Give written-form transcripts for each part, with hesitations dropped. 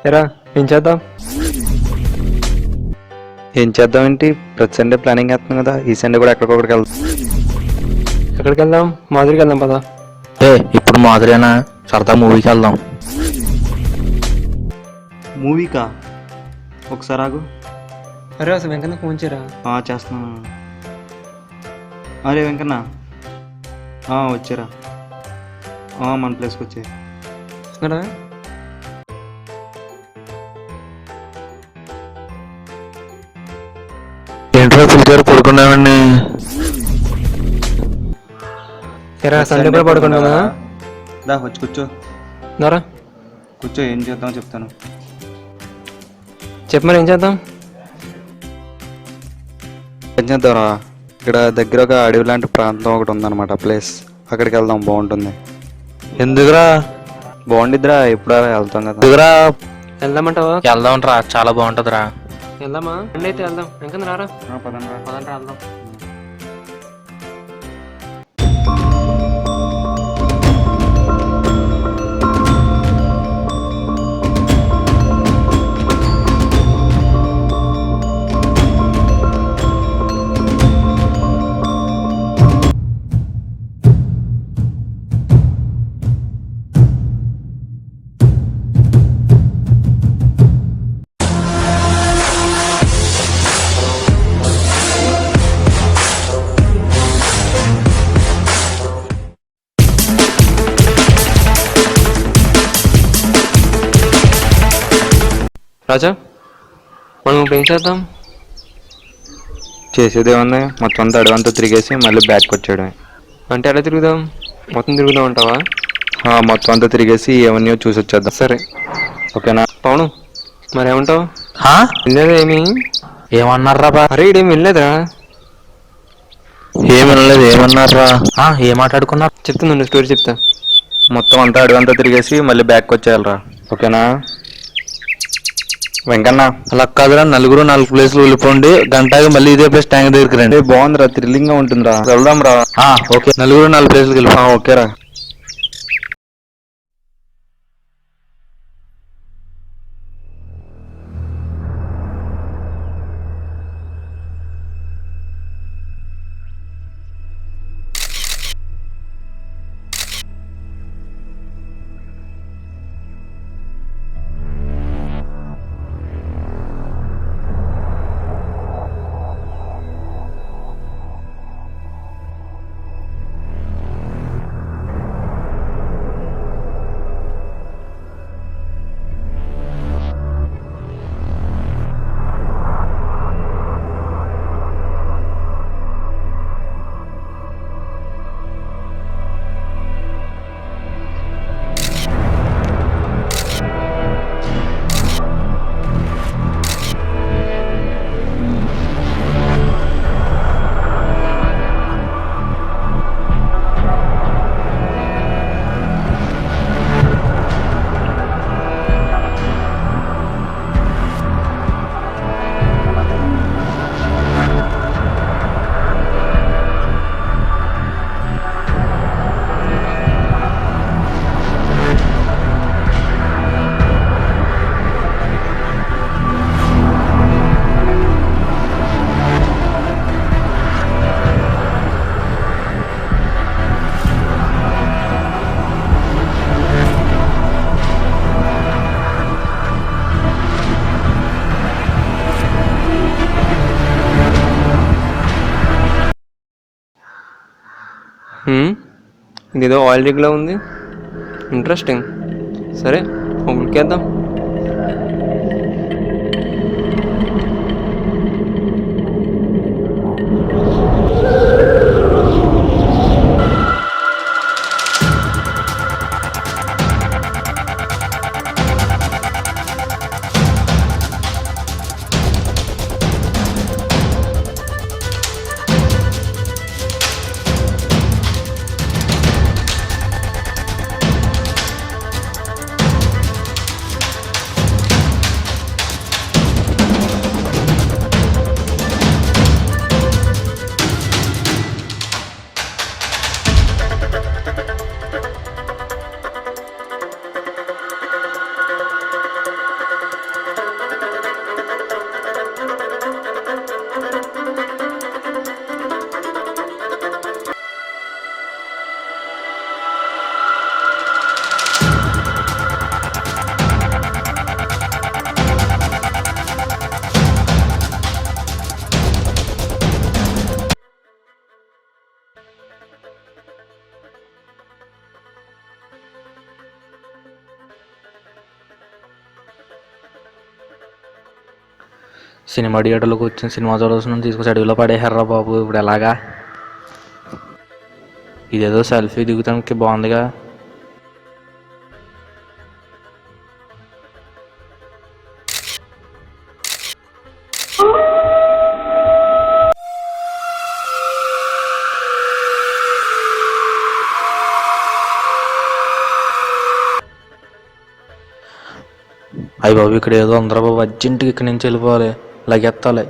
ఎరా ఏం చేద్దాం? ఏం చేద్దాం ఏంటి? ప్రతి సండే ప్లానింగ్ వేస్తున్నాం కదా, ఈ సండే కూడా ఎక్కడికొక్కడికి వెళ్దాం. ఎక్కడికి వెళ్దాం? మాధురికి వెళ్దాం పదా. ఇప్పుడు మాదిరేనా సరదా మూవీకి వెళ్దాం. మూవీకా? ఒకసారి ఆగు. అరే అసలు వెంకన్న ఫోన్ చేయరా. చేస్తున్నాను. అరే వెంకన్న వచ్చారా? మన ప్లేస్కి వచ్చే. వస్తున్నాడా? ఏంటో పిలిచారు, పడుకున్నామండి. ఎరా సండే కూడా పడుకున్నానా? వచ్చి కూర్చో. నరా కూర్చో, ఏం చేద్దాం చెప్తాను. చెప్పు మరి ఏం చేద్దాం? ఏం చేద్దాంరా, ఇక్కడ దగ్గర ఒక అడవి లాంటి ప్రాంతం ఒకటి ఉందన్నమాట, ప్లేస్. అక్కడికి వెళ్దాం, బాగుంటుంది. ఎందుకురా? బాగుండిద్దిరా, ఎప్పుడా వెళ్తాం కదా. ఎందుకురా? వెళ్దామంటావా? వెళ్దాం రా, చాలా బాగుంటదిరా. వెళ్దామా? సండే అయితే వెళ్దాం. వెంకన్న రారా. పదండ్రా. పదండ్రా వెళ్దాం. రాజా, మనం ఇప్పుడు ఏం చేద్దాం? చేసేది ఏముంది, మొత్తం అంతా అడవంతా తిరిగేసి మళ్ళీ బ్యాక్ వచ్చేయడమే. అంటే ఎలా తిరుగుదాం? మొత్తం తిరుగుదాం అంటావా? మొత్తం అంతా తిరిగేసి ఏమన్నా చూసి వచ్చేద్దాం. సరే ఓకేనా? పవను మరేమంటావు? వెళ్ళలేదా ఏమి? ఏమన్నారా బా? అరే ఇడేమి వెళ్ళలేదా? ఏమి వినలేదు. ఏమన్నారా? ఏం మాట్లాడుకున్నారు? చెప్తాను, స్టోరీ చెప్తా. మొత్తం అంతా అడవంతా తిరిగేసి మళ్ళీ బ్యాక్ వచ్చేయాలరా. ఓకేనా వెంకన్న? అలా కాదురా, నలుగురు 4 ప్లేసులు వెళ్ళిపోండి, గంటకి మళ్ళీ ఇదే ప్లేస్ ట్యాంక్ దగ్గరికి రండి. బాగుందిరా, థ్రిల్లింగ్ గా ఉంటుందిరా, వెళ్దాం రా. ఓకే, నలుగురు 4 ప్లేసులకు వెళ్ళిపో. ఓకేరా. ఇదేదో ఆయిల్ రిగ్లో ఉంది, ఇంట్రెస్టింగ్. సరే ఉడికేద్దాం. సినిమా థియేటర్లోకి వచ్చిన సినిమా చూడాల్సిన తీసుకొచ్చి అడవిలో పడేశారా బాబు. ఇప్పుడు ఎలాగా? ఇదేదో సెల్ఫీ దిగుతానికి బాగుందిగా. అయ్యి బాబు, ఇక్కడ ఏదో అందరూ బాబు, అర్జెంటుగా ఇక్కడి నుంచి వెళ్ళిపోవాలి, లగెత్తాలి.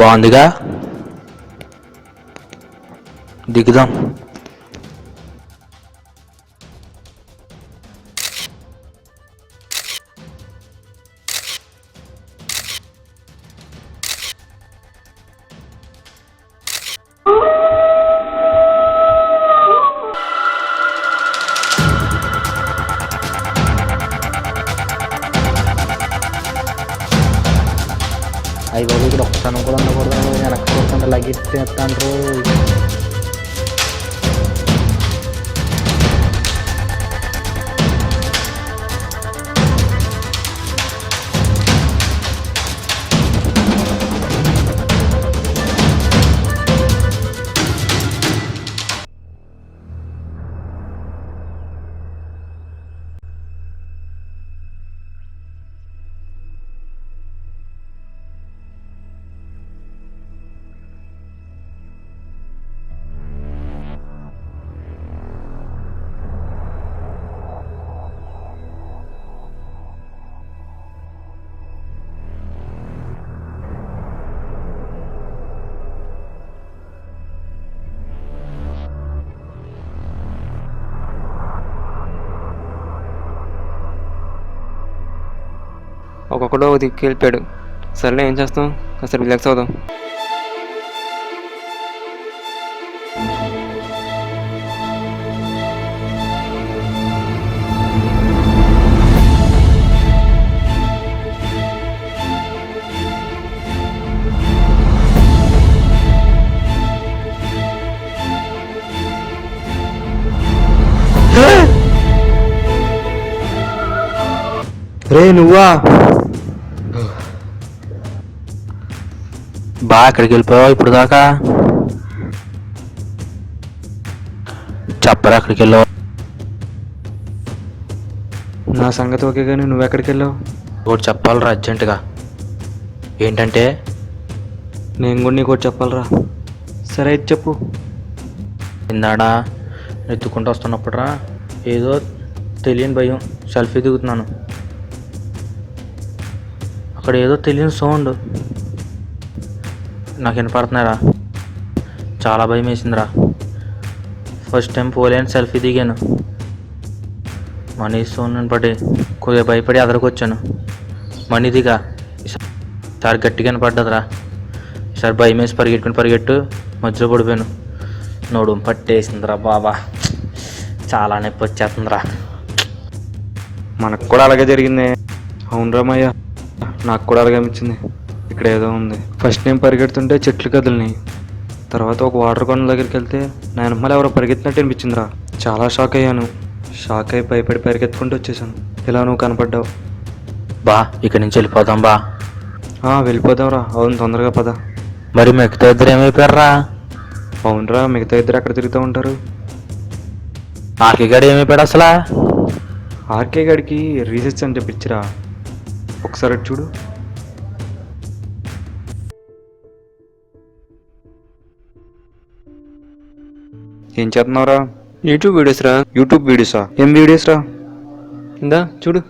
బాగుందిగా, దిగుదాం. అయ్యి బాబు, ఇక్కడ ఒక్కసారి కూడా ఉండకూడదు. వెనక్కి చూస్తుంటే లగెత్తేస్తాండ్రు. ఒక్కొక్కడో ఒక దిక్కు వెళ్ళిపోయాడు. సరేలే, ఏం చేస్తాం, కాస్త రిలాక్స్ అవుదాం. రే నువ్వా? బా, ఎక్కడికి వెళ్ళిపోయావు ఇప్పుడు దాకా? చెప్పరా ఎక్కడికి వెళ్ళావు? నా సంగతి ఓకే, కానీ నువ్వెక్కడికి వెళ్ళావు? ఒకటి చెప్పాలరా అర్జెంటుగా. ఏంటంటే? నేను కూడా నీకు ఒకటి చెప్పాలరా. సరే అయితే చెప్పు. ఇందాడా ఎత్తుకుంటూ వస్తున్నప్పుడు రా, ఏదో తెలియని భయం, సెల్ఫీ దిగుతున్నాను. అక్కడ ఏదో తెలియని సౌండ్ నాకు వినపడుతున్నారా. చాలా భయం వేసిందిరా. ఫస్ట్ టైం పోలేని సెల్ఫీ దిగాను. మనీ సౌండ్ పడి కొద్దిగా భయపడి అదరకొచ్చాను. మనీ దిగా ఈసారి గట్టిగా వినపడ్డదిరా. ఈసారి భయం వేసి పరిగెట్టు మధ్యలో పడిపోయాను. నోడు పట్టేసిందిరా బాబా, చాలా నొప్పి వచ్చేస్తుందిరా. మనకు కూడా అలాగే జరిగింది. అవును రామయ్య, నాకు కూడా అలాగే అనిపించింది. ఇక్కడ ఏదో ఉంది. ఫస్ట్ నేను పరిగెడుతుంటే చెట్లు కదిలినాయి. తర్వాత ఒక వాటర్ కొన దగ్గరికి వెళ్తే నా వెనకాల ఎవరో పరిగెత్తినట్టు అనిపించిందిరా. చాలా షాక్ అయ్యాను. షాక్ అయి భయపడి పరిగెత్తుకుంటూ వచ్చేసాను. ఇలా నువ్వు కనపడ్డావు. బా, ఇక్కడి నుంచి వెళ్ళిపోదాం బా. వెళ్ళిపోదాంరా. అవును, తొందరగా పద. మరి మిగతా ఇద్దరు ఏమైపోయారా? అవునరా, మిగతా ఇద్దరు ఎక్కడ తిరుగుతూ ఉంటారు. ఆర్కే గడి ఏమైపోయాడు అసలు? ఆర్కే గడికి రీసెర్చ్ అని చెప్పించిరా. ఒకసారి అటు చూడు. ఏం చేస్తున్నావురా? యూట్యూబ్ వీడియోస్ రా. యూట్యూబ్ వీడియోసా? ఏం వీడియోస్ రా? ఇందా చూడు.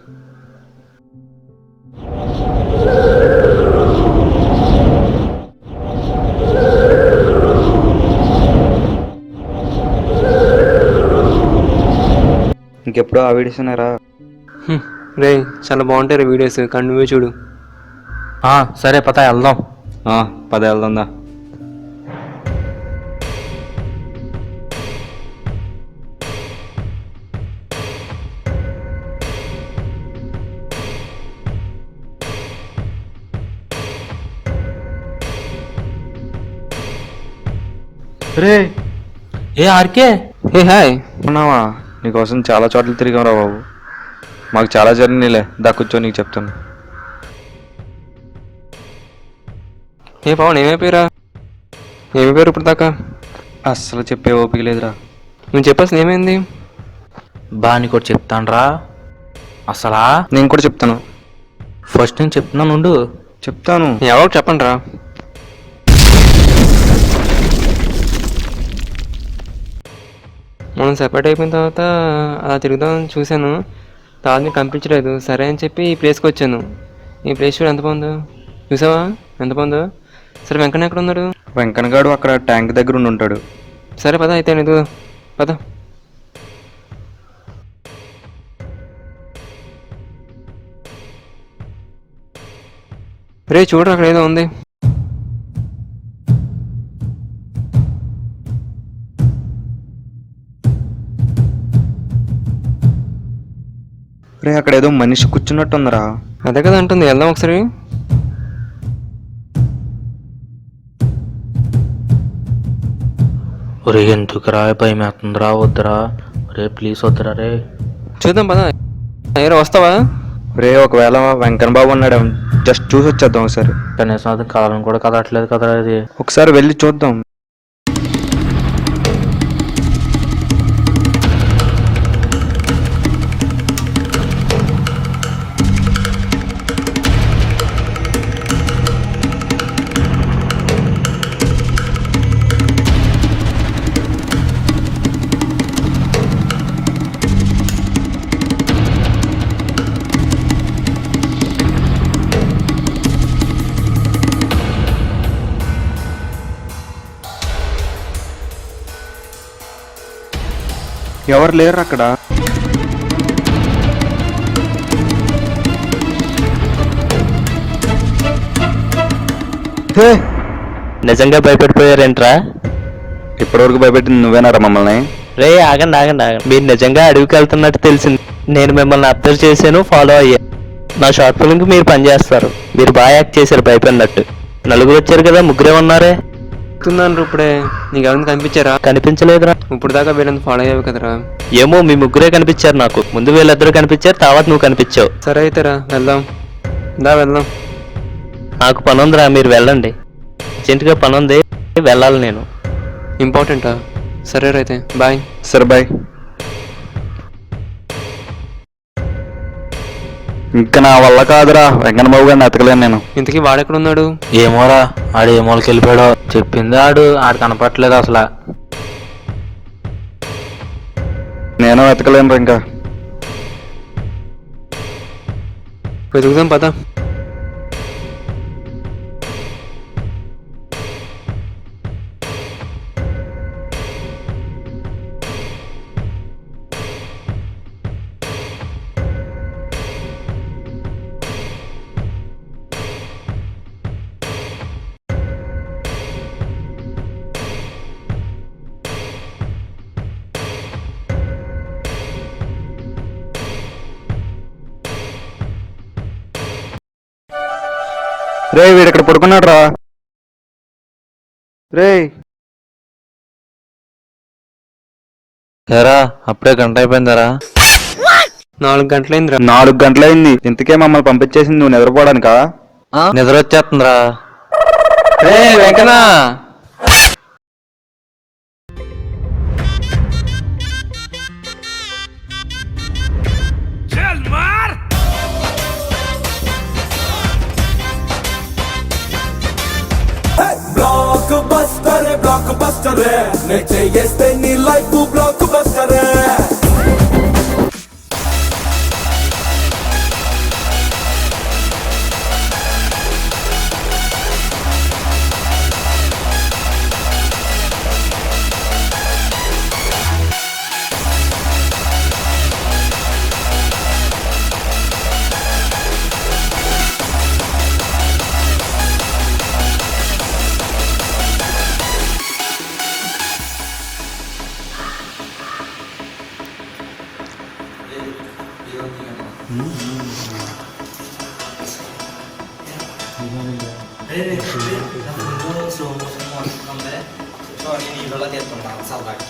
ఇంకెప్పుడు ఆ వీడియోస్ ఉన్నారా? రే, చాలా బాగుంటాయి రా వీడియోస్, కంటిన్యూ చూడు. సరే పద వెళ్దాం. పద వెళ్దా. రే ఏ ఆర్కే, హే హాయ్. ఉన్నావా? నీకోసం చాలా చోట్ల తిరిగాంరా బాబు. మాకు చాలా జర్నీలే. దా కూర్చో, నీకు చెప్తాను. ఏ పవన్ ఏమైపోయారా? ఏమైపోయారు ఇప్పుడు దాకా? అస్సలు చెప్పే ఓపిక లేదురా. నువ్వు చెప్పాల్సింది ఏమైంది? బా నీకు చెప్తానురా. అసలా నేను కూడా చెప్తాను. ఫస్ట్ నేను చెప్తున్నాను ఉండు. చెప్తాను. ఎవరికి చెప్పండి రా. మనం సెపరేట్ అయిపోయిన తర్వాత అలా తిరుగుదామని చూశాను. తర్వాత నీకు కనిపించలేదు. సరే అని చెప్పి ఈ ప్లేస్కి వచ్చాను. ఈ ప్లేస్ చూడు ఎంత బాగుందో. చూసావా ఎంత బాగుందో? సరే వెంకన్న ఎక్కడ ఉన్నాడు? వెంకన్నగాడు అక్కడ ట్యాంక్ దగ్గర ఉండి ఉంటాడు. సరే పద అయితే నీకు పద. రే చూడు అక్కడ ఏదో ఉంది. రే అక్కడ ఏదో మనిషి కూర్చున్నట్టు ఉందిరా. అదే కదా అంటుంది. వెళ్దాం ఒకసారి. ఒరే ఎందుకురా భయం వేస్తుందిరా, వద్దురా రే, ప్లీజ్ వద్దురా రే. చూద్దాం పద. అయ్యారా వస్తావా? రే ఒకవేళ వెంకన్న బాబు ఉన్నాడు, జస్ట్ చూసి వచ్చేద్దాం ఒకసారి. కనీసం అది కదలను కూడా కదట్లేదు కదరా ఇది. ఒకసారి వెళ్ళి చూద్దాం. ఎవరు లేరు అక్కడ. నిజంగా భయపడిపోయారేంట్రా? ఇప్పటివరకు భయపెట్టింది నువ్వేనారా మమ్మల్ని? రే ఆగండి ఆగండి ఆగండి, మీరు నిజంగా అడవికి వెళ్తున్నట్టు తెలిసింది. నేను మిమ్మల్ని అబ్జర్వ్ చేశాను, ఫాలో అయ్యా. నా షార్ట్ ఫిల్మ్కి మీరు పనిచేస్తారు. మీరు బాగా యాక్ట్ చేశారు భయపడినట్టు. నలుగురు వచ్చారు కదా, ముగ్గురే ఉన్నారే. చెప్తున్నాను ఇప్పుడే. నీకు ఎవరైనా కనిపించారా? కనిపించలేదురా. ఇప్పుడు దాకా వీళ్ళని ఫాలో అయ్యావు కదరా. ఏమో మీ ముగ్గురే కనిపించారు నాకు. ముందు వీళ్ళిద్దరు కనిపించారు, తర్వాత నువ్వు కనిపించావు. సరే అయితే రా వెళ్దాం. వెళ్దాం. నాకు పని ఉందిరా, మీరు వెళ్ళండి. అర్జెంటుగా పని ఉంది, వెళ్ళాలి నేను. ఇంపార్టెంటా? సరే అయితే బాయ్. సరే బాయ్. ఇంకా నా వల్ల కాదురా, వెంకన్న బాబు గారిని ఎతకలేను నేను. ఇంతకీ వాడెక్కడ ఉన్నాడు? ఏమోరా, ఆడు ఏ మూలకి వెళ్ళిపోయాడో. చెప్పింది ఆడు కనపట్లేదు అసలు. నేను ఎతకలేను ఇంకా. వెతుకుదాం పద. రే వీడు ఇక్కడ పడుకున్నాడు రా. రే ఎరా అప్పుడే గంట అయిపోయిందరా? 4 గంటలైందిరా. 4 గంటలైంది. ఇంతకే మమ్మల్ని పంపించేసింది నువ్వు నిద్రపోవడానికా? నిద్ర వచ్చేస్తుందిరా. రే వెంకన్నా. బ్లాక్ బస్టర్ నే చేస్తే నీ లైఫ్ బ్లాక్ బస్టర్. సో నేను నీళ్ళలో తీస్తుంటాను సరదాగా